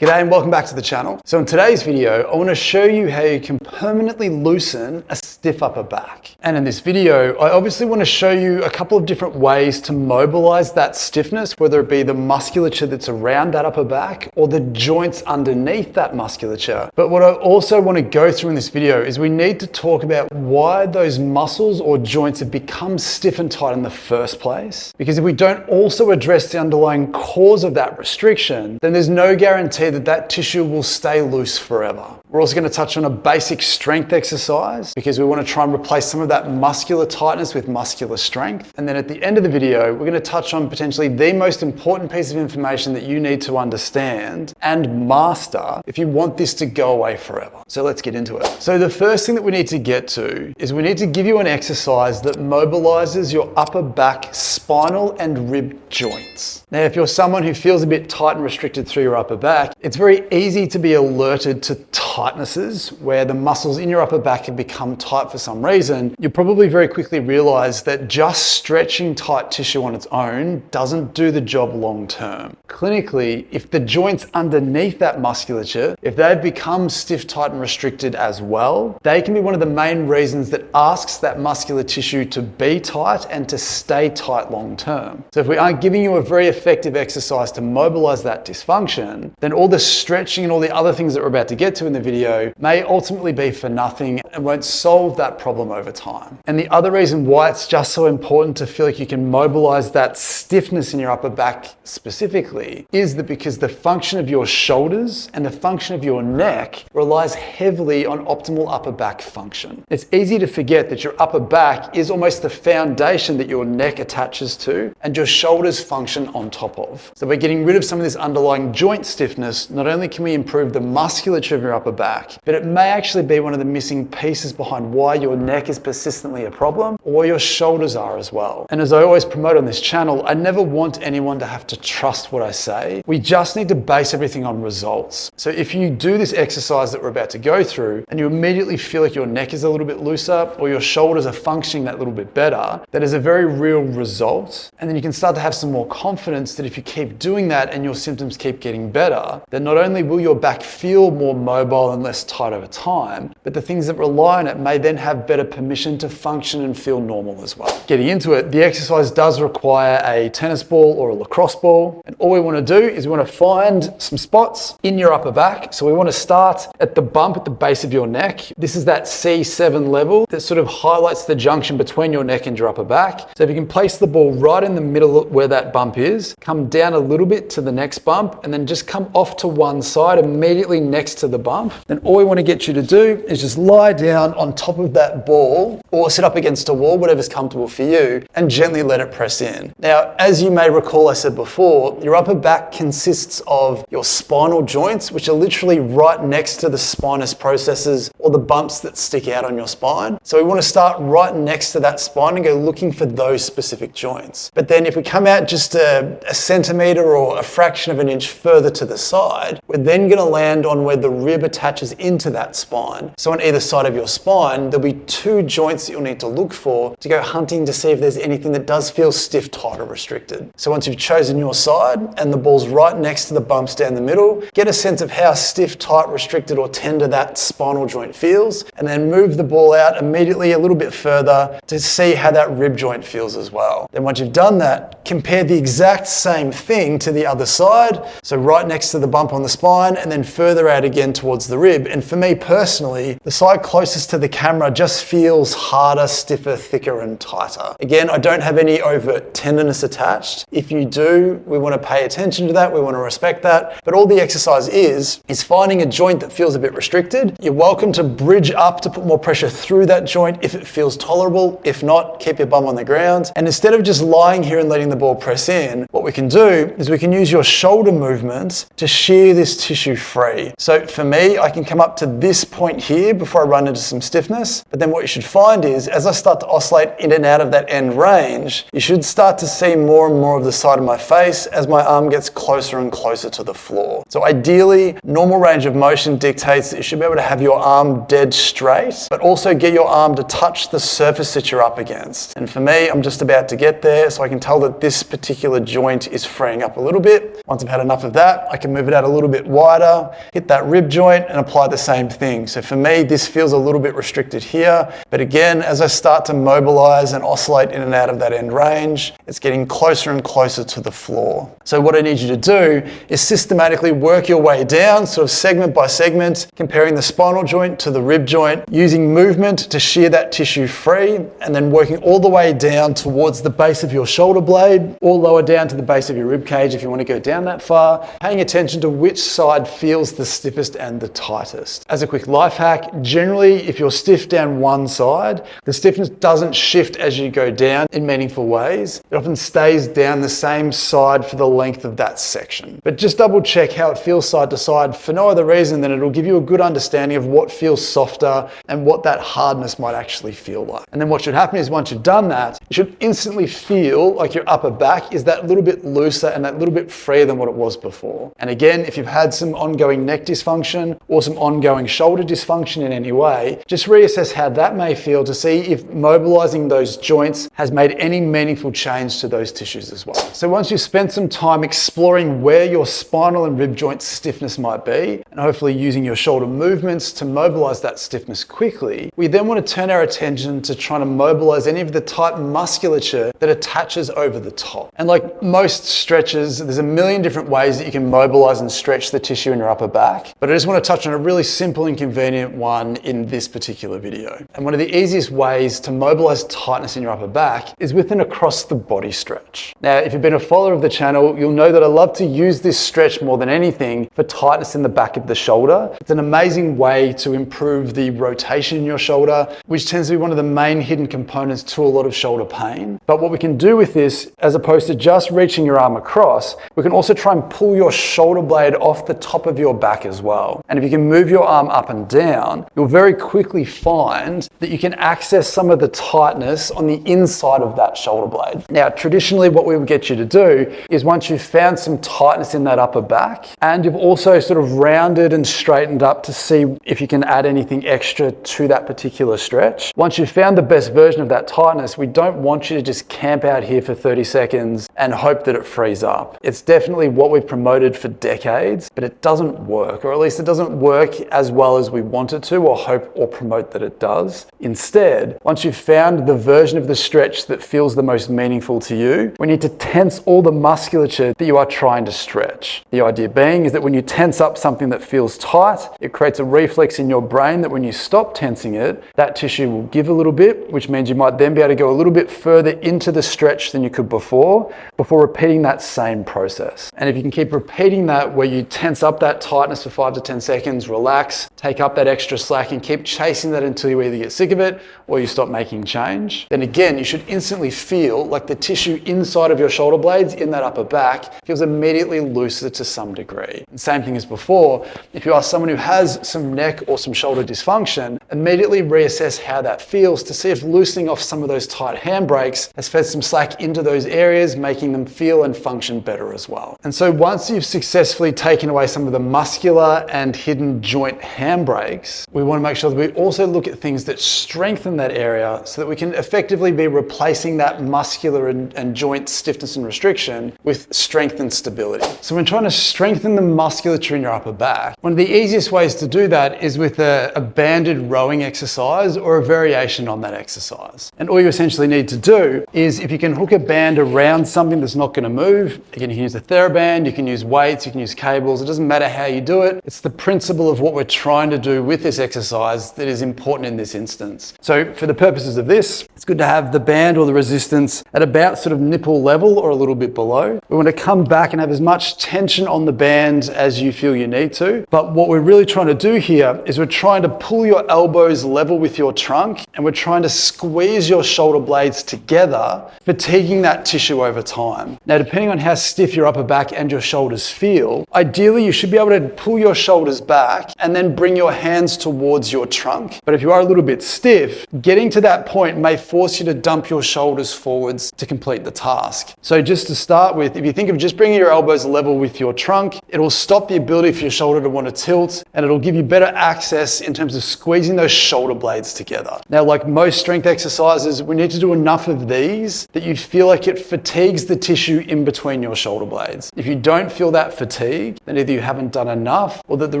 G'day and welcome back to the channel. So in today's video, I want to show you how you can permanently loosen a stiff upper back. And in this video, I obviously want to show you a couple of different ways to mobilize that stiffness, whether it be the musculature that's around that upper back or the joints underneath that musculature. But what I also want to go through in this video is we need to talk about why those muscles or joints have become stiff and tight in the first place. Because if we don't also address the underlying cause of that restriction, then there's no guarantee that tissue will stay loose forever. We're also going to touch on a basic strength exercise because we want to try and replace some of that muscular tightness with muscular strength. And then at the end of the video, we're going to touch on potentially the most important piece of information that you need to understand and master if you want this to go away forever. So let's get into it. So the first thing that we need to get to is we need to give you an exercise that mobilizes your upper back spinal and rib joints. Now, if you're someone who feels a bit tight and restricted through your upper back, it's very easy to be alerted to tightnesses where the muscles in your upper back have become tight for some reason. You'll probably very quickly realize that just stretching tight tissue on its own doesn't do the job long term. Clinically, if the joints underneath that musculature, if they've become stiff, tight, and restricted as well, they can be one of the main reasons that asks that muscular tissue to be tight and to stay tight long term. So if we aren't giving you a very effective exercise to mobilize that dysfunction, then all the stretching and all the other things that we're about to get to in the video may ultimately be for nothing and won't solve that problem over time. And the other reason why it's just so important to feel like you can mobilize that stiffness in your upper back specifically is that because the function of your shoulders and the function of your neck relies heavily on optimal upper back function. It's easy to forget that your upper back is almost the foundation that your neck attaches to and your shoulders function on top of. So by getting rid of some of this underlying joint stiffness, not only can we improve the musculature of your upper back, but it may actually be one of the missing pieces behind why your neck is persistently a problem or your shoulders are as well. And as I always promote on this channel, I never want anyone to have to trust what I say. We just need to base everything on results. So if you do this exercise that we're about to go through and you immediately feel like your neck is a little bit looser or your shoulders are functioning that little bit better, that is a very real result. And then you can start to have some more confidence that if you keep doing that and your symptoms keep getting better, then not only will your back feel more mobile and less tight over time, but the things that rely on it may then have better permission to function and feel normal as well. Getting into it, the exercise does require a tennis ball or a lacrosse ball. And all we want to do is we want to find some spots in your upper back. So we want to start at the bump at the base of your neck. This is that C7 level that sort of highlights the junction between your neck and your upper back. So if you can place the ball right in the middle where that bump is, come down a little bit to the next bump, and then just come off to one side immediately next to the bump. Then all we want to get you to do is just lie down on top of that ball or sit up against a wall, whatever's comfortable for you, and gently let it press in. Now, as you may recall, I said before, your upper back consists of your spinal joints, which are literally right next to the spinous processes or the bumps that stick out on your spine. So we want to start right next to that spine and go looking for those specific joints. But then if we come out just a centimeter or a fraction of an inch further to the side, we're then going to land on where the rib attaches into that spine. So on either side of your spine, there'll be two joints that you'll need to look for to go hunting to see if there's anything that does feel stiff, tight, or restricted. So once you've chosen your side and the ball's right next to the bumps down the middle, get a sense of how stiff, tight, restricted, or tender that spinal joint feels, and then move the ball out immediately a little bit further to see how that rib joint feels as well. Then once you've done that, compare the exact same thing to the other side. So right next to the bump on the spine and then further out again towards the rib. And for me personally, the side closest to the camera just feels harder, stiffer, thicker, and tighter. Again, I don't have any overt tenderness attached. If you do, we want to pay attention to that. We want to respect that. But all the exercise is finding a joint that feels a bit restricted. You're welcome to bridge up to put more pressure through that joint if it feels tolerable. If not, keep your bum on the ground. And instead of just lying here and letting the ball press in, what we can do is we can use your shoulder movement to shear this tissue free. So for me, I can come up to this point here before I run into some stiffness. But then what you should find is as I start to oscillate in and out of that end range, you should start to see more and more of the side of my face as my arm gets closer and closer to the floor. So ideally, normal range of motion dictates that you should be able to have your arm dead straight, but also get your arm to touch the surface that you're up against. And for me, I'm just about to get there, so I can tell that this particular joint is freeing up a little bit. Once I've had enough of that, I can move move it out a little bit wider, hit that rib joint and apply the same thing. So for me, this feels a little bit restricted here, but again, as I start to mobilize and oscillate in and out of that end range, it's getting closer and closer to the floor. So what I need you to do is systematically work your way down, sort of segment by segment, comparing the spinal joint to the rib joint, using movement to shear that tissue free, and then working all the way down towards the base of your shoulder blade, or lower down to the base of your rib cage if you want to go down that far, paying attention to which side feels the stiffest and the tightest. As a quick life hack, generally if you're stiff down one side, the stiffness doesn't shift as you go down in meaningful ways. It often stays down the same side for the length of that section. But just double check how it feels side to side for no other reason than it'll give you a good understanding of what feels softer and what that hardness might actually feel like. And then what should happen is once you've done that, you should instantly feel like your upper back is that little bit looser and that little bit freer than what it was before. And again, if you've had some ongoing neck dysfunction or some ongoing shoulder dysfunction in any way, just reassess how that may feel to see if mobilizing those joints has made any meaningful change to those tissues as well. So once you've spent some time exploring where your spinal and rib joint stiffness might be, and hopefully using your shoulder movements to mobilize that stiffness quickly, we then want to turn our attention to trying to mobilize any of the tight musculature that attaches over the top. And like most stretches, there's a million different ways that you can mobilize and stretch the tissue in your upper back, but I just want to touch on a really simple and convenient one in this particular video. And one of the easiest ways to mobilize tightness in your upper back is with an across the body stretch. Now, if you've been a follower of the channel, you'll know that I love to use this stretch more than anything for tightness in the back of the shoulder. It's an amazing way to improve the rotation in your shoulder, which tends to be one of the main hidden components to a lot of shoulder pain. But what we can do with this, as opposed to just reaching your arm across, we can also try and pull your shoulder blade off the top of your back as well. And if you can move your arm up and down, you'll very quickly find that you can access some of the tightness on the inside of that shoulder blade. Now, traditionally what we would get you to do is once you've found some tightness in that upper back, and you've also sort of rounded and straightened up to see if you can add anything extra to that particular stretch. Once you've found the best version of that tightness, we don't want you to just camp out here for 30 seconds and hope that it frees up. It's definitely what we've promoted for decades, but it doesn't work, or at least it doesn't work as well as we want it to, or hope or promote that it does. Instead, once you've found the version of the stretch that feels the most meaningful to you, we need to tense all the musculature that you are trying to stretch. The idea being is that when you tense up something that feels tight, it creates a reflex in your brain that when you stop tensing it, that tissue will give a little bit, which means you might then be able to go a little bit further into the stretch than you could before repeating that same process. And if you can keep repeating that where you tense up that tightness for 5 to 10 seconds, relax, take up that extra slack and keep chasing that until you either get sick of it or you stop making change, then again, you should instantly feel like the tissue inside of your shoulder blades in that upper back feels immediately looser to some degree. And same thing as before, if you are someone who has some neck or some shoulder dysfunction, immediately reassess how that feels to see if loosening off some of those tight handbrakes has fed some slack into those areas, making them feel and function better as well. And so once you've successfully taken away some of the muscular and hidden joint handbrakes, we want to make sure that we also look at things that strengthen that area so that we can effectively be replacing that muscular and joint stiffness and restriction with strength and stability. So when trying to strengthen the musculature in your upper back, one of the easiest ways to do that is with a banded rowing exercise or a variation on that exercise. And all you essentially need to do is, if you can hook a band around something that's not going to move, again, you can use a TheraBand, you can use weights, you can use cables, it doesn't matter how you do it. It's the principle of what we're trying to do with this exercise that is important in this instance. So for the purposes of this, it's good to have the band or the resistance at about sort of nipple level or a little bit below. We want to come back and have as much tension on the band as you feel you need to. But what we're really trying to do here is we're trying to pull your elbows level with your trunk, and we're trying to squeeze your shoulder blades together, fatiguing that tissue over time. Now, depending on how stiff your upper back and your shoulders feel, ideally you should be able to pull your shoulders back and then bring your hands towards your trunk. But if you are a little bit stiff, getting to that point may force you to dump your shoulders forwards to complete the task. So just to start with, if you think of just bringing your elbows level with your trunk, it'll stop the ability for your shoulder to want to tilt, and it'll give you better access in terms of squeezing those shoulder blades together. Now, like most strength exercises, we need to do enough of these that you feel like it fatigues the tissue in between your shoulder blades. If you don't feel that fatigue, then either you haven't done enough or that the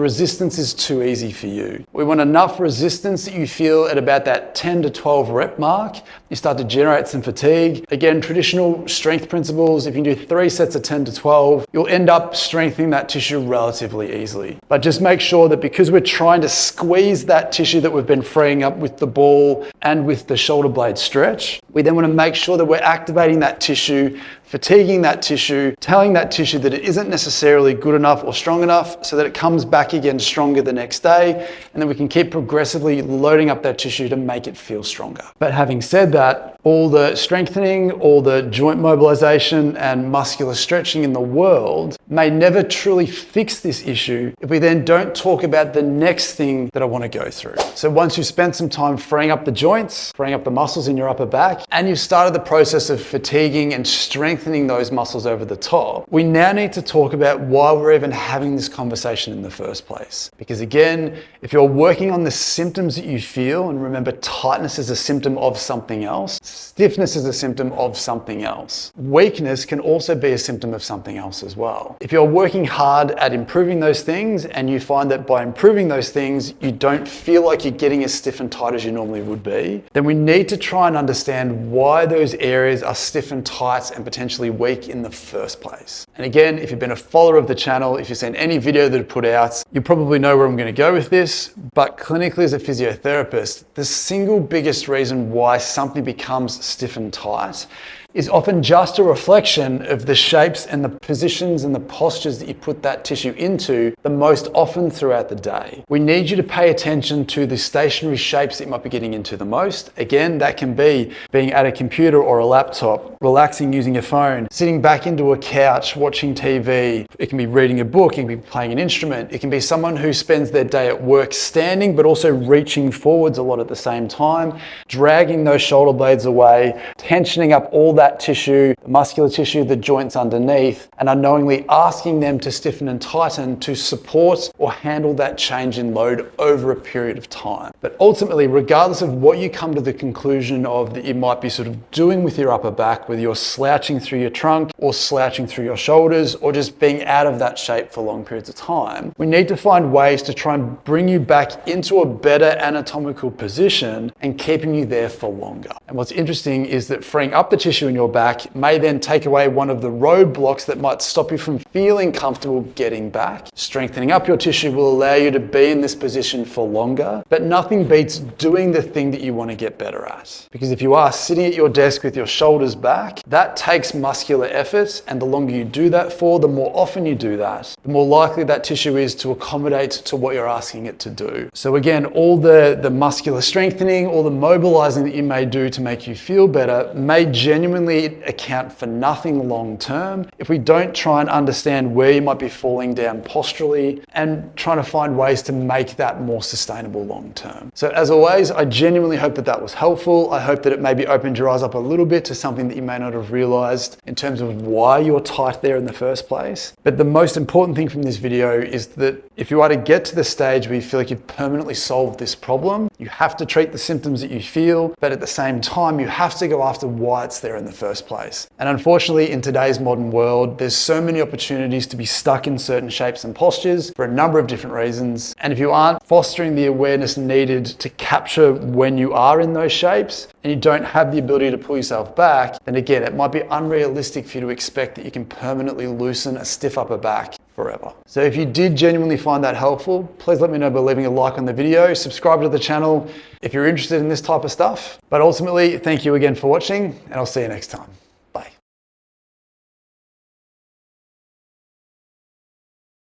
resistance is too easy for you. We want enough resistance that you feel at about that 10 to 12 rep mark. You start to generate some fatigue. Again, traditional strength principles, if you do 3 sets of 10 to 12, you'll end up strengthening that tissue relatively easily. But just make sure that because we're trying to squeeze that tissue that we've been freeing up with the ball and with the shoulder blade stretch, we then want to make sure that we're activating that tissue, fatiguing that tissue, telling that tissue that it isn't necessarily good enough or strong enough so that it comes back again stronger the next day, and then we can keep progressively loading up that tissue to make it feel stronger. But having said that, all the strengthening, all the joint mobilization and muscular stretching in the world may never truly fix this issue if we then don't talk about the next thing that I want to go through. So once you've spent some time freeing up the joints, freeing up the muscles in your upper back, and you've started the process of fatiguing and strengthening those muscles over the top, we now need to talk about why we're even having this conversation in the first place. Because again, if you're working on the symptoms that you feel, and remember, tightness is a symptom of something else, stiffness is a symptom of something else. Weakness can also be a symptom of something else as well. If you're working hard at improving those things and you find that by improving those things, you don't feel like you're getting as stiff and tight as you normally would be, then we need to try and understand why those areas are stiff and tight and potentially weak in the first place. And again, if you've been a follower of the channel, if you've seen any video that I put out, you probably know where I'm going to go with this, but clinically as a physiotherapist, the single biggest reason why something becomes stiff and tight is often just a reflection of the shapes and the positions and the postures that you put that tissue into the most often throughout the day. We need you to pay attention to the stationary shapes that you might be getting into the most. Again, that can be being at a computer or a laptop, relaxing using a phone, sitting back into a couch, watching TV. It can be reading a book, it can be playing an instrument. It can be someone who spends their day at work standing, but also reaching forwards a lot at the same time, dragging those shoulder blades away, tensioning up all that tissue, the muscular tissue, the joints underneath, and unknowingly asking them to stiffen and tighten to support or handle that change in load over a period of time. But ultimately, regardless of what you come to the conclusion of that you might be sort of doing with your upper back, whether you're slouching through your trunk or slouching through your shoulders or just being out of that shape for long periods of time, we need to find ways to try and bring you back into a better anatomical position and keeping you there for longer. And what's interesting is that freeing up the tissue in your back may then take away one of the roadblocks that might stop you from feeling comfortable getting back. Strengthening up your tissue will allow you to be in this position for longer, but nothing beats doing the thing that you want to get better at. Because if you are sitting at your desk with your shoulders back, that takes muscular effort, and the longer you do that for, the more often you do that, the more likely that tissue is to accommodate to what you're asking it to do. So again, all the muscular strengthening, all the mobilizing that you may do to make you feel better may genuinely account for nothing long term if we don't try and understand where you might be falling down posturally and trying to find ways to make that more sustainable long term. So as always, I genuinely hope that that was helpful. I hope that it maybe opened your eyes up a little bit to something that you may not have realized in terms of why you're tight there in the first place. But the most important thing from this video is that if you are to get to the stage where you feel like you've permanently solved this problem, you have to treat the symptoms that you feel, but at the same time, you have to go after why it's there in the first place. And unfortunately, in today's modern world, there's so many opportunities to be stuck in certain shapes and postures for a number of different reasons. And if you aren't fostering the awareness needed to capture when you are in those shapes, and you don't have the ability to pull yourself back, then again, it might be unrealistic for you to expect that you can permanently loosen a stiff upper back forever. So if you did genuinely find that helpful, please let me know by leaving a like on the video, subscribe to the channel if you're interested in this type of stuff. But ultimately, thank you again for watching, and I'll see you next time.